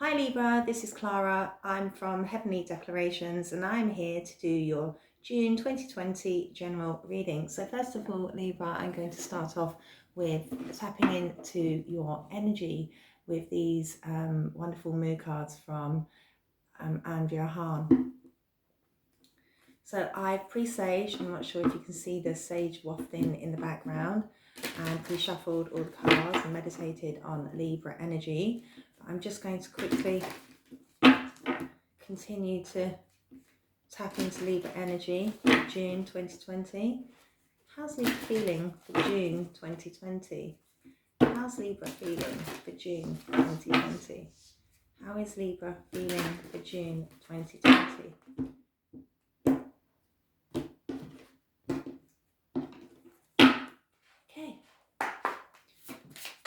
Hi Libra, this is Clara. I'm from Heavenly Declarations and I'm here to do your June 2020 general reading. So first of all, Libra, I'm going to start off with tapping into your energy with these wonderful mood cards from Andrea Hahn. So I've presaged, I'm not sure if you can see the sage wafting in the background, and pre-shuffled all the cards and meditated on Libra energy. I'm just going to quickly continue to tap into Libra energy for June 2020. How's Libra feeling for June 2020? How's Libra feeling for June 2020? How is Libra feeling for June 2020? Okay.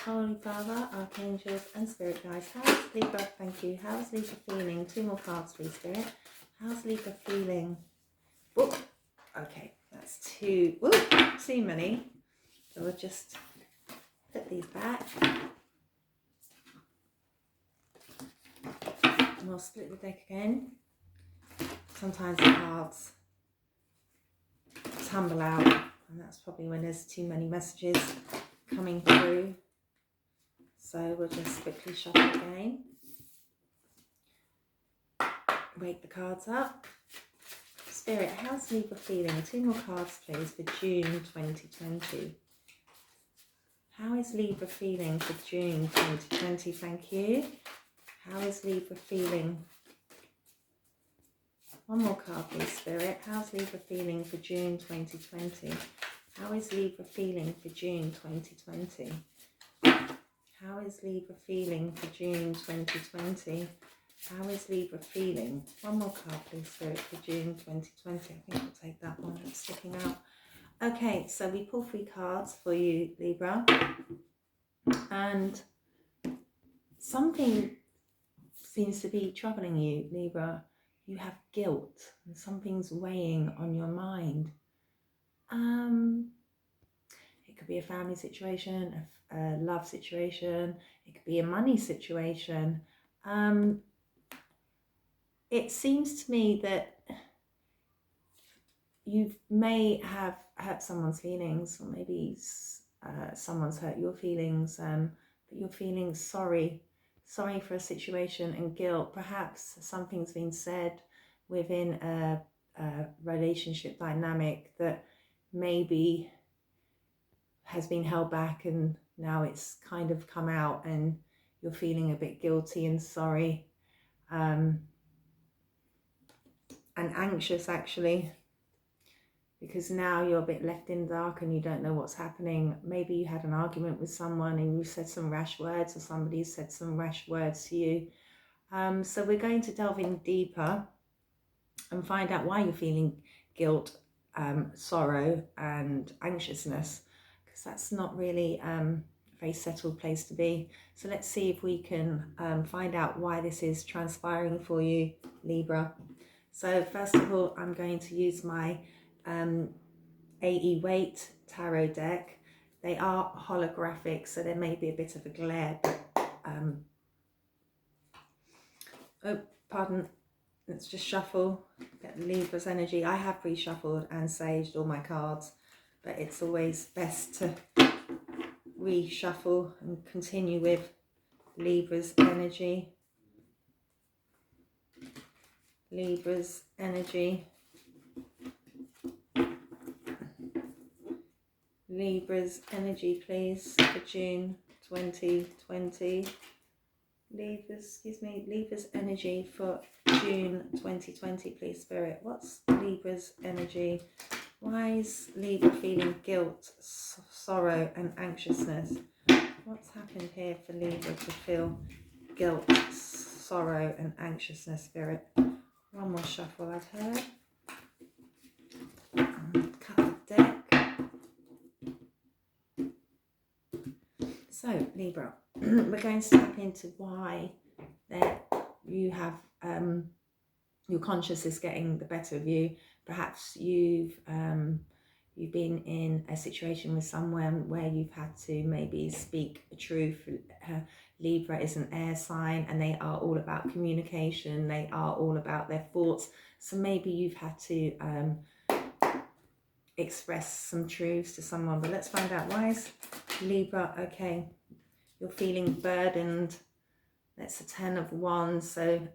Holy Father, Archangels and Spirit Guides. How's Libra, thank you. How's Libra feeling? Two more cards, please, Spirit. How's Libra feeling? Oh, okay, that's too many. So we'll just put these back. And we'll split the deck again. Sometimes the cards tumble out, and that's probably when there's too many messages coming through. So we'll just quickly shuffle again. Wake the cards up. Spirit, how's Libra feeling? Two more cards, please, for June 2020. How is Libra feeling for June 2020? Thank you. How is Libra feeling? One more card, please, Spirit. How's Libra feeling for June 2020? How is Libra feeling for June 2020? How is Libra feeling for June 2020? How is Libra feeling? One more card, please, Spirit, for June 2020. I think we'll take that one that's sticking out. Okay, so we pull 3 cards for you, Libra. And something seems to be troubling you, Libra. You have guilt and something's weighing on your mind. It could be a family situation, a love situation. It could be a money situation. It seems to me that you may have hurt someone's feelings, or maybe someone's hurt your feelings, but you're feeling sorry for a situation and guilt. Perhaps something's been said within a relationship dynamic that maybe has been held back, and now it's kind of come out and you're feeling a bit guilty and sorry and anxious, actually, because now you're a bit left in the dark and you don't know what's happening. Maybe you had an argument with someone and you said some rash words, or somebody said some rash words to you. So we're going to delve in deeper and find out why you're feeling guilt, sorrow and anxiousness, because that's not really a very settled place to be. So let's see if we can find out why this is transpiring for you, Libra. So first of all, I'm going to use my AE Weight tarot deck. They are holographic, so there may be a bit of a glare, but let's just shuffle, get Libra's energy. I have pre-shuffled and saged all my cards, but it's always best to reshuffle and continue with Libra's energy. Libra's energy. Libra's energy, please, for June 2020. Libra's energy for June 2020, please, Spirit. What's Libra's energy? Why is Libra feeling guilt, sorrow and anxiousness? What's happened here for Libra to feel guilt, sorrow and anxiousness, Spirit? One more shuffle, I've heard. Cut the deck. So, Libra, we're going to tap into why that you have your conscious is getting the better of you. Perhaps you've been in a situation with someone where you've had to maybe speak the truth, Libra is an air sign, and they are all about communication. They are all about their thoughts. So maybe you've had to express some truths to someone. But let's find out, why is Libra, okay, you're feeling burdened. That's a 10 of Wands. So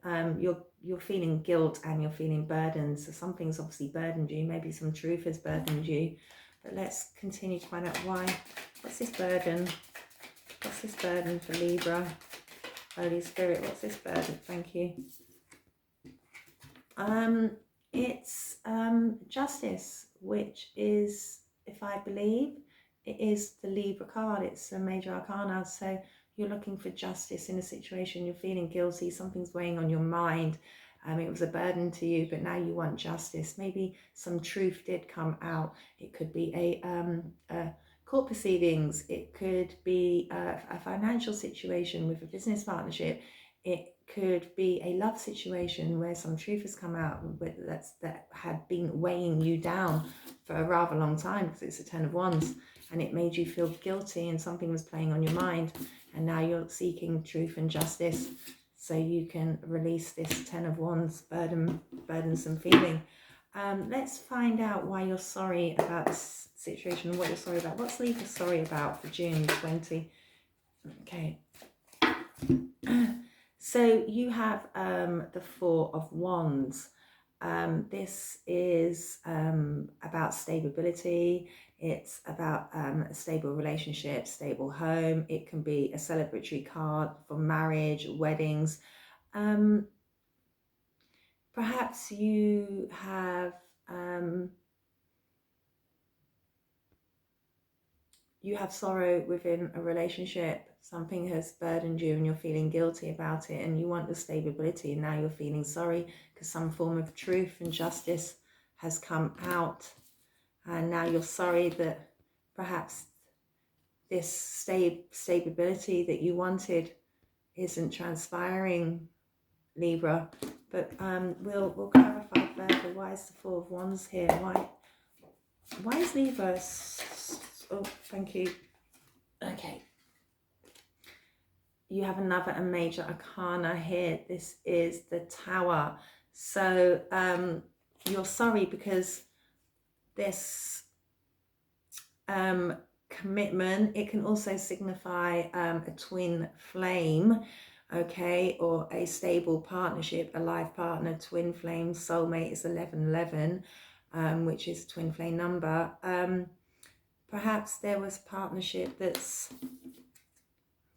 you're feeling guilt and you're feeling burdened. So something's obviously burdened you. Maybe some truth has burdened you. But let's continue to find out why. What's this burden? What's this burden for Libra? Holy Spirit, what's this burden? Thank you. It's justice, which is, if I believe, it is the Libra card. It's a major arcana. So you're looking for justice in a situation. You're feeling guilty. Something's weighing on your mind. It was a burden to you, but now you want justice. Maybe some truth did come out. It could be a court proceedings. It could be a financial situation with a business partnership. It could be a love situation where some truth has come out that had been weighing you down for a rather long time, because it's a 10 of Wands, and it made you feel guilty and something was playing on your mind, and now you're seeking truth and justice so you can release this 10 of Wands burdensome feeling. Let's find out why you're sorry about this situation, what you're sorry about. What's Libra sorry about for June 20? Okay. So you have the 4 of Wands. This is about stability. It's about a stable relationship, stable home. It can be a celebratory card for marriage, weddings. Perhaps you have sorrow within a relationship. Something has burdened you and you're feeling guilty about it, and you want the stability, and now you're feeling sorry because some form of truth and justice has come out, and now you're sorry that perhaps this stability that you wanted isn't transpiring, Libra. But we'll clarify further. Why is the 4 of Wands here? Why is Libra? Oh, thank you. Okay. You have another major arcana here. This is the Tower. So you're sorry because this commitment, it can also signify a twin flame, okay, or a stable partnership, a life partner, twin flame, soulmate is 1111, which is a twin flame number. Perhaps there was partnership that's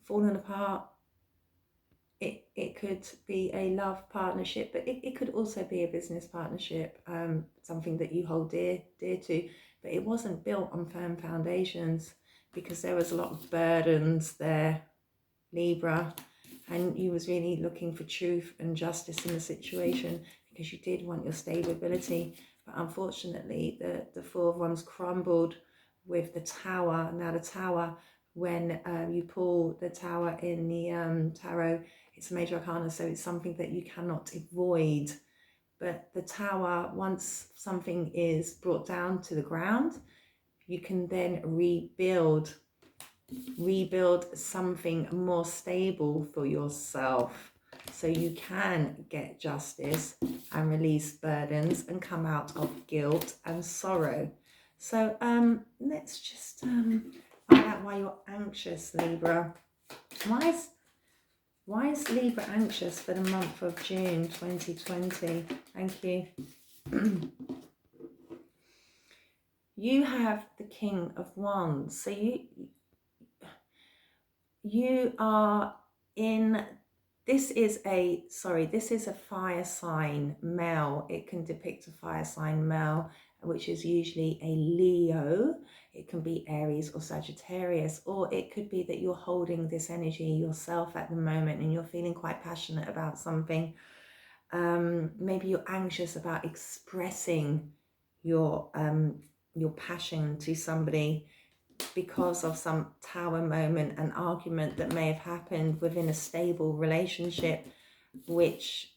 fallen apart. It could be a love partnership, but it could also be a business partnership, something that you hold dear to, but it wasn't built on firm foundations because there was a lot of burdens there, Libra, and you was really looking for truth and justice in the situation because you did want your stability. But unfortunately, the 4 of Wands crumbled with the Tower. Now the Tower, when you pull the Tower in the tarot, it's a major arcana, so it's something that you cannot avoid. But the Tower, once something is brought down to the ground, you can then rebuild something more stable for yourself, so you can get justice and release burdens and come out of guilt and sorrow. So let's just find out why you're anxious, Libra. Why is Libra anxious for the month of June 2020? Thank you. You have the King of Wands. So you are in, this is a fire sign male. It can depict a fire sign male, which is usually a Leo. It can be Aries or Sagittarius, or it could be that you're holding this energy yourself at the moment and you're feeling quite passionate about something. Maybe you're anxious about expressing your passion to somebody because of some Tower moment, an argument that may have happened within a stable relationship, which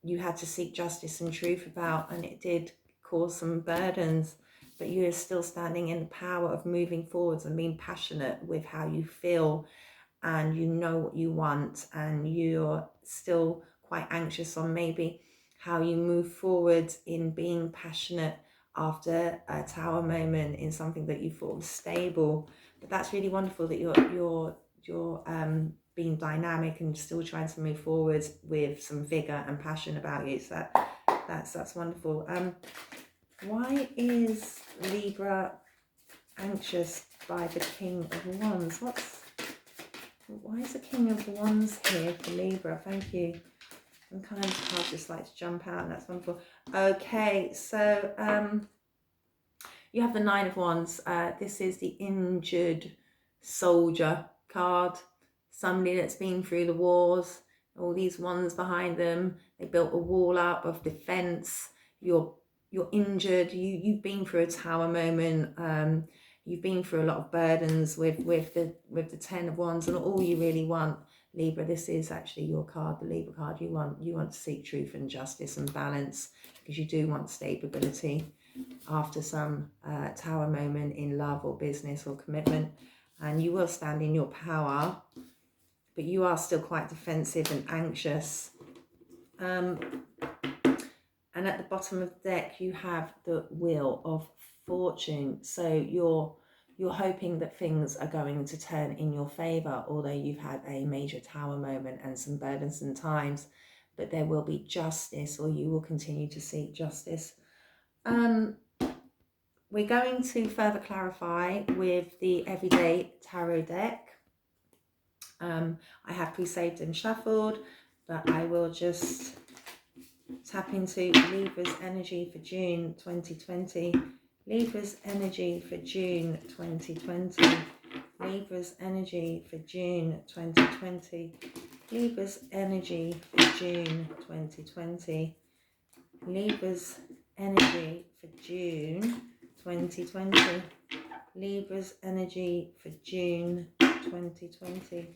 you had to seek justice and truth about, and it did cause some burdens, but you are still standing in the power of moving forwards and being passionate with how you feel. and you know what you want, and you're still quite anxious on maybe how you move forward in being passionate after a Tower moment in something that you thought was stable. But that's really wonderful that you're being dynamic and still trying to move forward with some vigor and passion about you. So that's wonderful. Why is Libra anxious by the King of Wands? Why is the King of Wands here for Libra? Thank you. Sometimes cards just like to jump out, and that's wonderful. Okay, so you have the Nine of Wands. This is the injured soldier card. Somebody that's been through the wars, all these ones behind them. They built a wall up of defense. You're injured. You've been through a Tower moment. You've been through a lot of burdens with the Ten of Wands, and all you really want, Libra, this is actually your card, the Libra card. You want to seek truth and justice and balance, because you do want stability after some Tower moment in love or business or commitment, and you will stand in your power, but you are still quite defensive and anxious. And at the bottom of the deck, you have the Wheel of Fortune. So you're hoping that things are going to turn in your favor, although you've had a major Tower moment and some burdensome times, but there will be justice, or you will continue to seek justice. We're going to further clarify with the Everyday Tarot deck. I have pre-saved and shuffled, but I will just tap into Libra's energy for June 2020. Libra's energy for June 2020. Libra's energy for June 2020. Libra's energy for June 2020. Libra's energy for June 2020. Libra's energy for June 2020.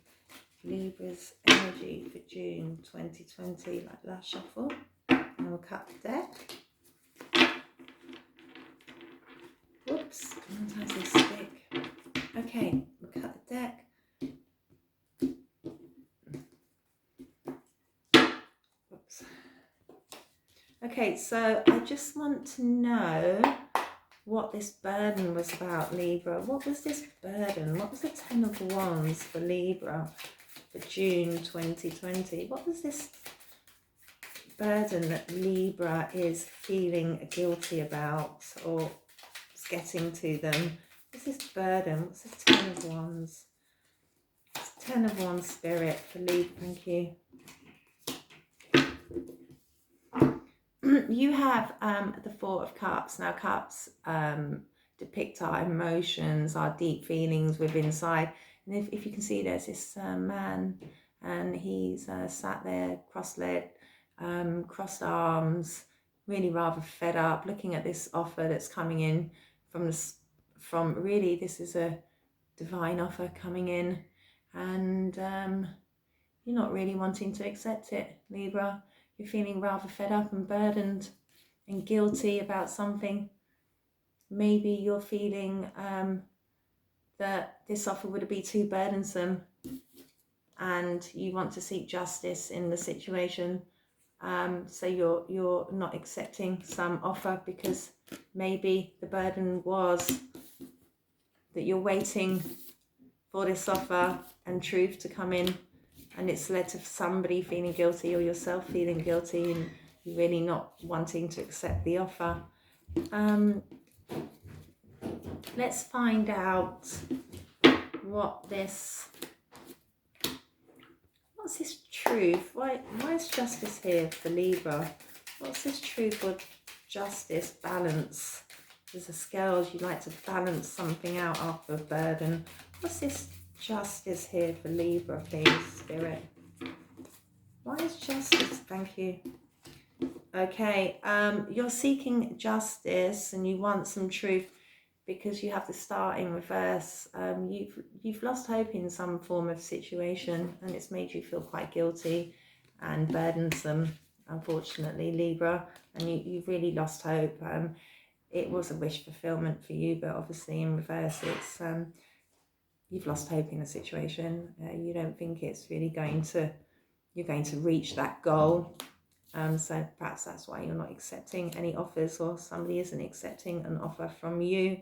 Libra's energy for June 2020. Like last shuffle. And we'll cut the deck. Whoops, sometimes they stick. Okay, we'll cut the deck. Whoops. Okay, so I just want to know what this burden was about, Libra. What was this burden? What was the Ten of Wands for Libra for June 2020? What was this burden that Libra is feeling guilty about, or is getting to them? What's this burden? What's this Ten of Wands? It's Ten of Wands spirit for Libra. Thank you. You have the Four of Cups. Now, cups depict our emotions, our deep feelings within inside. And if you can see, there's this man, and he's sat there cross-legged, crossed arms, really rather fed up, looking at this offer that's coming in from really, this is a divine offer coming in, and you're not really wanting to accept it, Libra. You're feeling rather fed up and burdened and guilty about something. Maybe you're feeling that this offer would be too burdensome, and you want to seek justice in the situation. So you're not accepting some offer because maybe the burden was that you're waiting for this offer and truth to come in, and it's led to somebody feeling guilty or yourself feeling guilty, and you're really not wanting to accept the offer. Let's find out what's this truth? Why is justice here for Libra? What's this truth or justice, balance? There's a scales, you'd like to balance something out after a burden. What's this justice here for Libra, please, Spirit? Why is justice? Thank you. Okay, you're seeking justice and you want some truth because you have the Star in reverse. You've lost hope in some form of situation, and it's made you feel quite guilty and burdensome, unfortunately, Libra, and you've really lost hope. It was a wish fulfillment for you, but obviously in reverse, it's you've lost hope in the situation. You don't think it's really you're going to reach that goal. So perhaps that's why you're not accepting any offers, or somebody isn't accepting an offer from you,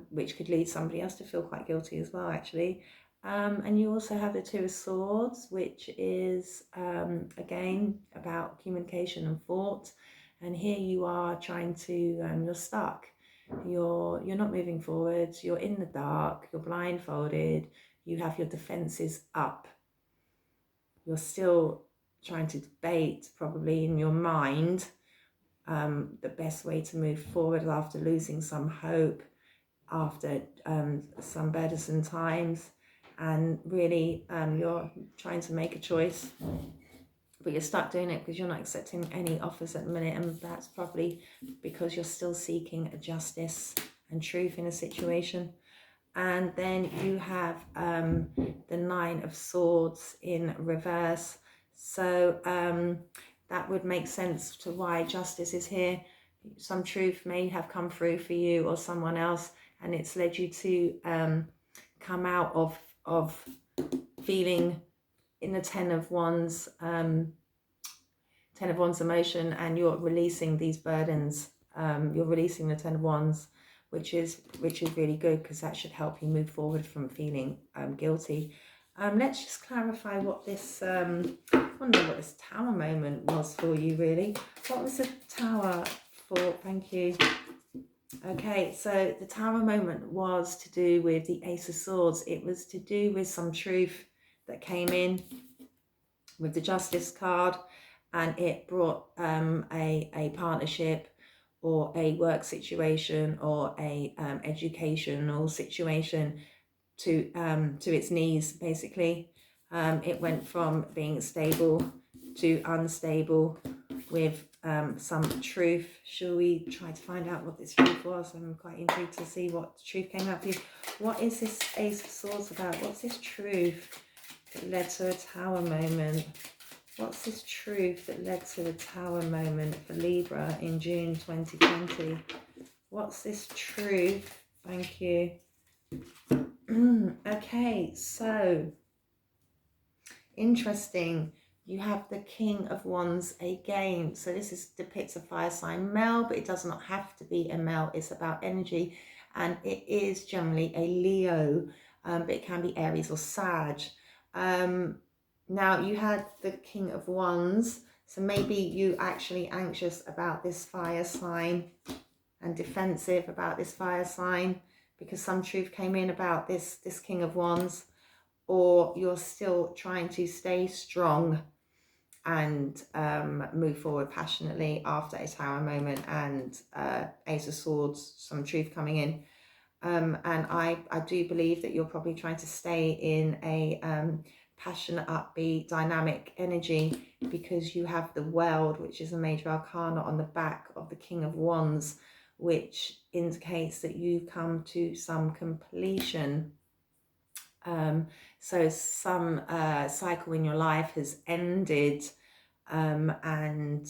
which could lead somebody else to feel quite guilty as well, actually. And you also have the Two of Swords, which is, again, about communication and thought. And here you are trying to, you're stuck. You're not moving forwards. You're in the dark. You're blindfolded. You have your defenses up. You're still trying to debate, probably in your mind, the best way to move forward after losing some hope, after some burdensome times. And really, you're trying to make a choice, but you're stuck doing it because you're not accepting any offers at the minute, and that's probably because you're still seeking a justice and truth in a situation. And then you have the Nine of Swords in reverse. So that would make sense to why justice is here. Some truth may have come through for you or someone else, and it's led you to come out of feeling in the Ten of Wands emotion, and you're releasing these burdens. You're releasing the Ten of Wands, which is really good, because that should help you move forward from feeling guilty. Let's just clarify what this I want to know what this Tower moment was for you, really. What was the Tower for? Thank you. Okay, so the Tower moment was to do with the Ace of Swords. It was to do with some truth that came in with the Justice card, and it brought a partnership or a work situation or a educational situation to its knees, basically. It went from being stable to unstable with some truth. Shall we try to find out what this truth was? I'm quite intrigued to see what truth came out for you. What is this Ace of Swords about? What's this truth that led to a Tower moment? What's this truth that led to a Tower moment for Libra in June 2020? What's this truth? Thank you. Okay, so interesting. You have the King of Wands again. So this depicts a fire sign male, but it does not have to be a male. It's about energy, and it is generally a Leo, but it can be Aries or Sag. Now, you had the King of Wands, so maybe you actually anxious about this fire sign and defensive about this fire sign because some truth came in about this King of Wands, or you're still trying to stay strong and move forward passionately after a Tower moment and Ace of Swords, some truth coming in. And I do believe that you're probably trying to stay in a passionate, upbeat, dynamic energy, because you have the World, which is a major arcana on the back of the King of Wands, which indicates that you've come to some completion. So some cycle in your life has ended, and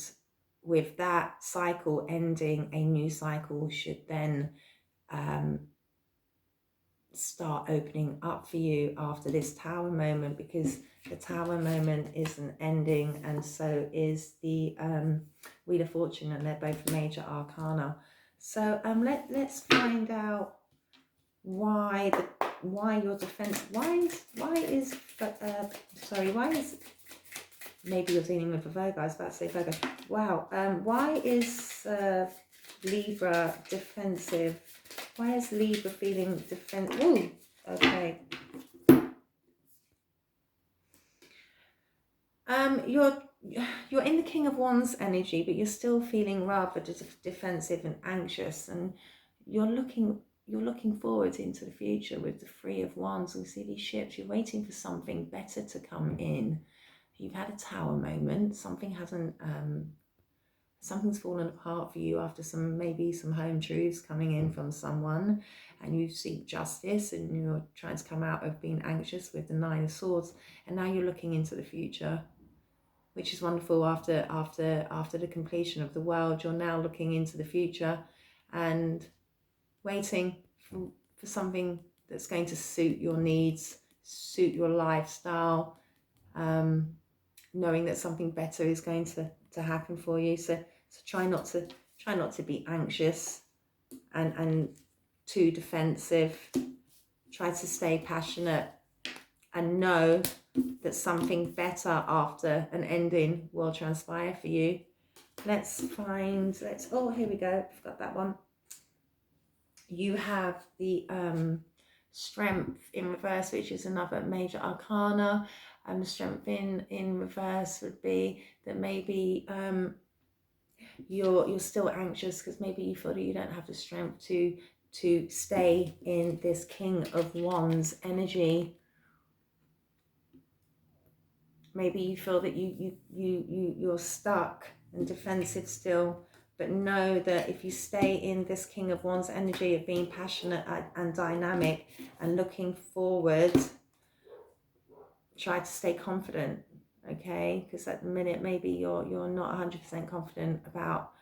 with that cycle ending, a new cycle should then start opening up for you after this Tower moment, because the Tower moment is an ending, and so is the Wheel of Fortune, and they're both major arcana. So let's find out why your defense, why is maybe you're dealing with a Virgo. I was about to say Virgo. Wow. Why is Libra defensive? Why is Libra feeling defensive? Oh, okay. You're in the King of Wands energy, but you're still feeling rather defensive and anxious, and you're looking forward into the future with the Three of Wands. We see these ships. You're waiting for something better to come in. You've had a Tower moment. Something hasn't. Something's fallen apart for you after maybe some home truths coming in from someone, and you seek justice, and you're trying to come out of being anxious with the Nine of Swords, and now you're looking into the future, which is wonderful. After the completion of the World, you're now looking into the future and waiting for something that's going to suit your needs, suit your lifestyle, knowing that something better is going to happen for you. So try not to be anxious and too defensive. Try to stay passionate and know that something better after an ending will transpire for you. Oh, here we go. I've got that one. You have the Strength in reverse, which is another major arcana. Strength in reverse would be that maybe you're still anxious because maybe you feel that you don't have the strength to stay in this King of Wands energy. Maybe you feel that you're stuck and defensive still, but know that if you stay in this King of Wands energy of being passionate and dynamic and looking forward, try to stay confident, okay? Because at the minute maybe you're not 100% confident about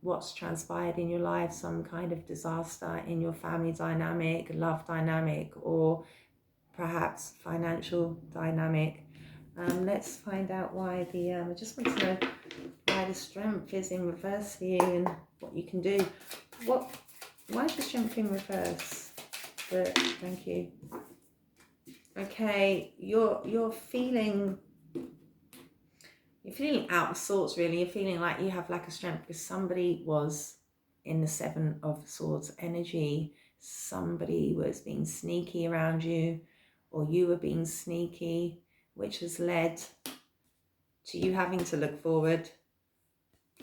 what's transpired in your life, some kind of disaster in your family dynamic, love dynamic, or perhaps financial dynamic. Let's find out why I just want to know why the Strength is in reverse for you and what you can do. Why is the Strength in reverse? Thank you. Okay, you're feeling out of sorts, really. You're feeling like you have lack of strength because somebody was in the Seven of Swords energy. Somebody was being sneaky around you, or you were being sneaky, which has led to you having to look forward,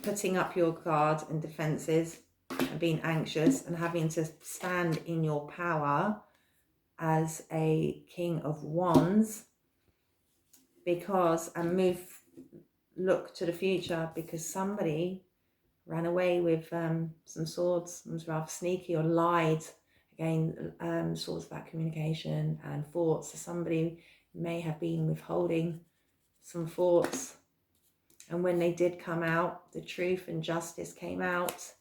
putting up your guard and defenses, and being anxious, and having to stand in your power as a King of Wands, look to the future, because somebody ran away with some swords, was rather sneaky, or lied. Again, swords about communication and thoughts. So somebody may have been withholding some thoughts, and when they did come out, the truth and justice came out.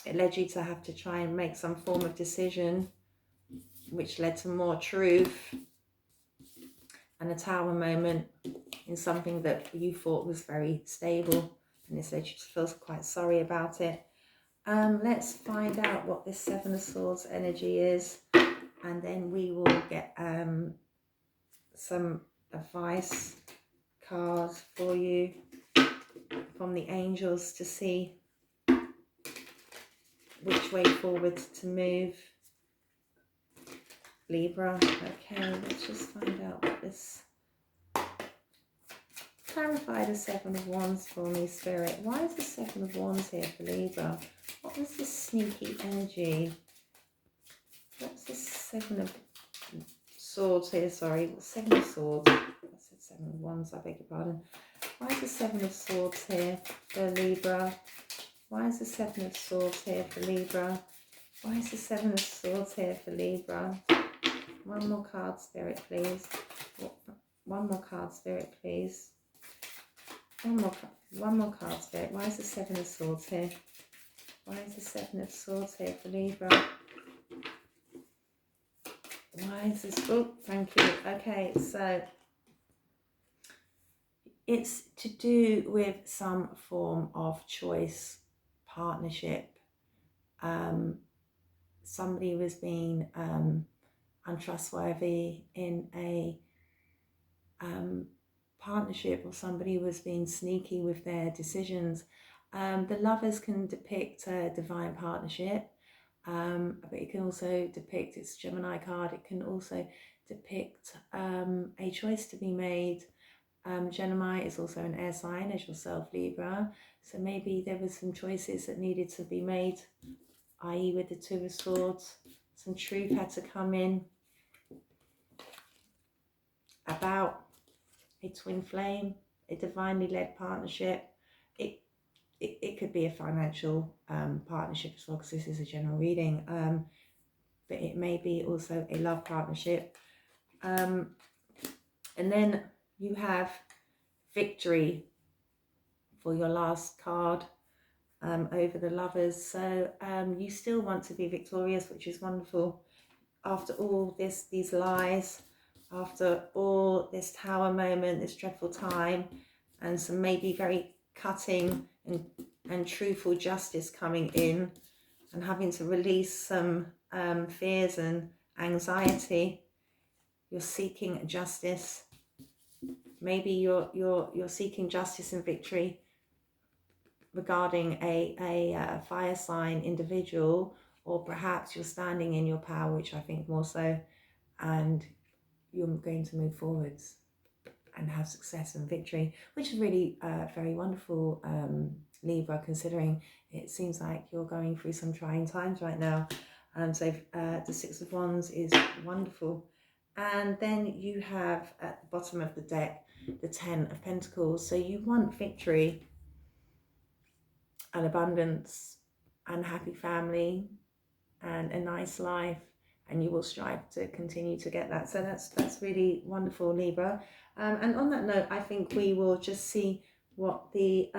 It led you to have to try and make some form of decision, which led to more truth and a Tower moment in something that you thought was very stable, and this led you to feel quite sorry about it. Let's find out what this Seven of Swords energy is, and then we will get some advice cards for you from the angels to see which way forward to move. Libra. Okay, let's just find out what this... Clarify the Seven of Wands for me, Spirit. Why is the Seven of Wands here for Libra? What was this sneaky energy? What's this Seven of Swords here? Sorry, Seven of Swords. I said Seven of Wands, I beg your pardon. Why is the Seven of Swords here for Libra? Why is the Seven of Swords here for Libra? Why is the Seven of Swords here for Libra? One more card, Spirit, please. One more card, Spirit, please. One more card, Spirit. Why is the Seven of Swords here? Why is the Seven of Swords here for Libra? Why is this... Oh, thank you. Okay, so it's to do with some form of choice, partnership. Somebody was being untrustworthy in a partnership, or somebody was being sneaky with their decisions. The Lovers can depict a divine partnership, but it can also depict, it's a Gemini card, it can also depict a choice to be made. Gemini is also an air sign as yourself, Libra, so maybe there were some choices that needed to be made, i.e. with the Two of Swords, some truth had to come in about a twin flame, a divinely led partnership. It could be a financial partnership as well, because this is a general reading, but it may be also a love partnership. And then you have victory for your last card. over the Lovers. So you still want to be victorious, which is wonderful. After all these lies, after all this Tower moment, this dreadful time, and some maybe very cutting and truthful justice coming in, and having to release some fears and anxiety, you're seeking justice. Maybe you're seeking justice and victory regarding a fire sign individual, or perhaps you're standing in your power, which I think more so, and you're going to move forwards and have success and victory, which is really very wonderful, Libra, considering it seems like you're going through some trying times right now. So the Six of Wands is wonderful. And then you have at the bottom of the deck the Ten of Pentacles. So you want victory and abundance and happy family and a nice life, and you will strive to continue to get that. So that's really wonderful, Libra. And on that note, I think we will just see what the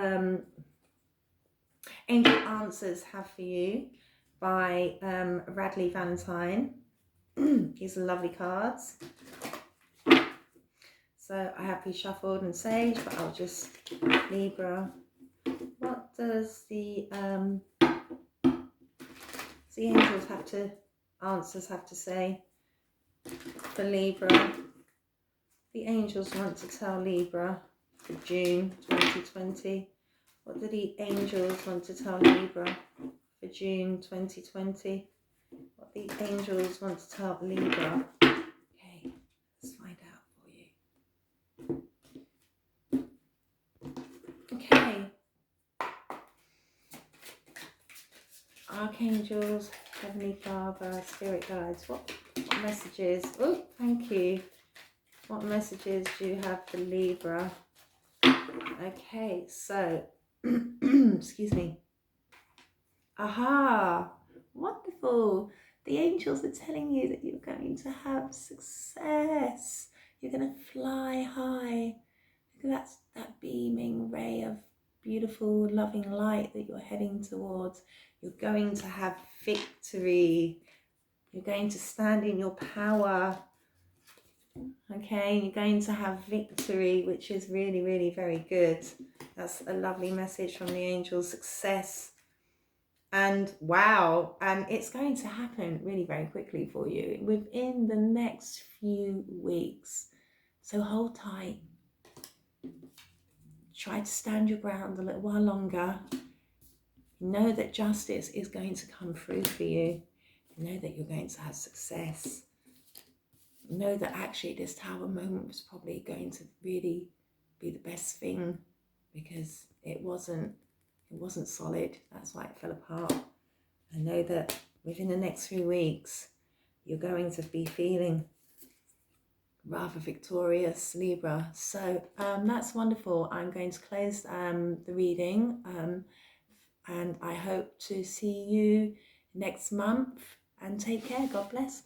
angel answers have for you by Radley Valentine. These are lovely cards. So I have these shuffled and sage, but I'll just, Libra, what does the angels answers have to say for Libra? The angels want to tell Libra for June 2020. What do the angels want to tell Libra for June 2020? What the angels want to tell Libra? Okay, let's find out for you. Okay. Archangels, Heavenly Father, Spirit Guides, what messages? Oh, thank you. What messages do you have for Libra? Okay, so, excuse me. Aha, wonderful. The angels are telling you that you're going to have success. You're going to fly high. That's that beaming ray of beautiful, loving light that you're heading towards. You're going to have victory. You're going to stand in your power. Okay, you're going to have victory, which is really, really very good. That's a lovely message from the angels. Success. And wow, and it's going to happen really very quickly for you within the next few weeks. So hold tight. Try to stand your ground a little while longer. Know that justice is going to come through for you. Know that you're going to have success. Know that actually this Tower moment was probably going to really be the best thing, because it wasn't solid. That's why it fell apart. I know that within the next few weeks you're going to be feeling rather victorious, Libra. So that's wonderful. I'm going to close the reading, and I hope to see you next month, and take care. God bless.